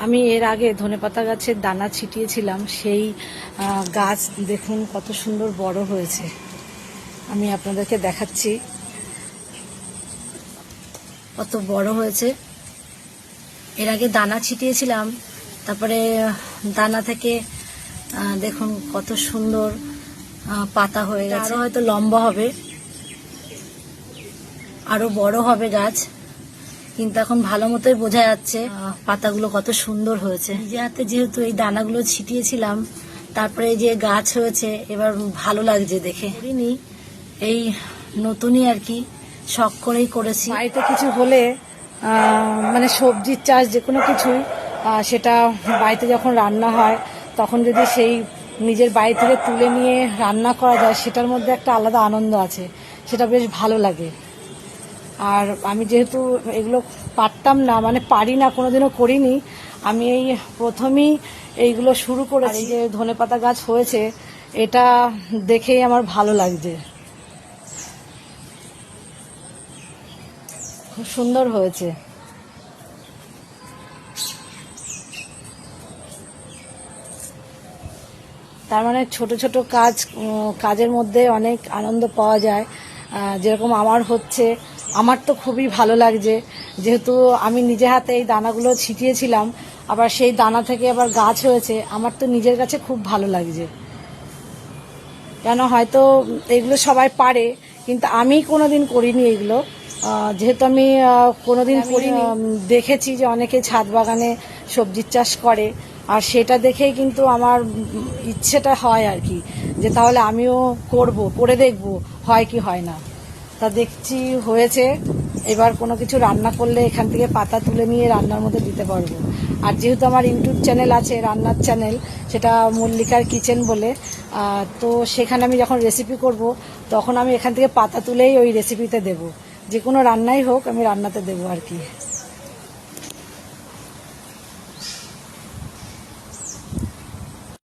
আমি এর আগে ধনেপাতা গাছের দানা ছিটিয়েছিলাম, সেই গাছ দেখুন কত সুন্দর বড় হয়েছে। আমি আপনাদেরকে দেখাচ্ছি কত বড় হয়েছে। এর আগে দানা ছিটিয়েছিলাম, তারপরে দানা থেকে দেখুন কত সুন্দর পাতা হয়ে গেছে। আরো হয়তো লম্বা হবে, আরো বড় হবে গাছ, কিন্তু এখন ভালো মতোই বোঝা যাচ্ছে পাতাগুলো কত সুন্দর হয়েছে। নিজে হাতে যেহেতু এই দানাগুলো ছিটিয়েছিলাম, তারপরে যে গাছ হয়েছে, এবার ভালো লাগছে দেখে। করিনি, এই নতুনই আর কি শখ করেই করেছি। বাড়িতে কিছু হলে মানে সবজির চাষ যে কোনো কিছুই, সেটা বাড়িতে যখন রান্না হয় তখন যদি সেই নিজের বাড়ি থেকে তুলে নিয়ে রান্না করা যায়, সেটার মধ্যে একটা আলাদা আনন্দ আছে, সেটা বেশ ভালো লাগে। আর আমি যেহেতু এগুলো পারতাম না, মানে পারি না, কোনোদিনও করিনি, আমি এই প্রথমেই এইগুলো শুরু করেছি। যে ধনেপাতা গাছ হয়েছে, এটা দেখেই আমার ভালো লাগছে, খুব সুন্দর হয়েছে। তার মানে ছোট ছোট কাজের মধ্যে অনেক আনন্দ পাওয়া যায়। যেরকম আমার হচ্ছে, আমার তো খুবই ভালো লাগছে, যেহেতু আমি নিজে হাতে এই দানাগুলো ছিটিয়েছিলাম, আবার সেই দানা থেকে আবার গাছ হয়েছে, আমার তো নিজের কাছে খুব ভালো লাগছে। কেন হয়তো এগুলো সবাই পারে, কিন্তু আমি কোনোদিন করিনি এগুলো। যেহেতু আমি কোনোদিন করিনি, দেখেছি যে অনেকে ছাদ বাগানে সবজির চাষ করে, আর সেটা দেখেই কিন্তু আমার ইচ্ছেটা হয় আর কি, যে তাহলে আমিও করব, করে দেখব হয় কি হয় না। তা দেখছি হয়েছে। এবার কোনো কিছু রান্না করলে এখান থেকে পাতা তুলে নিয়ে রান্নার মধ্যে দিতে পারবো। আর যেহেতু আমার ইউটিউব চ্যানেল আছে, রান্নার চ্যানেল, সেটা মল্লিকার কিচেন বলে, তো সেখানে আমি যখন রেসিপি করব, তখন আমি এখান থেকে পাতা তুলেই ওই রেসিপিতে দেব। যে কোনো রান্নাই হোক, আমি রান্নাতে দেবো আর কি।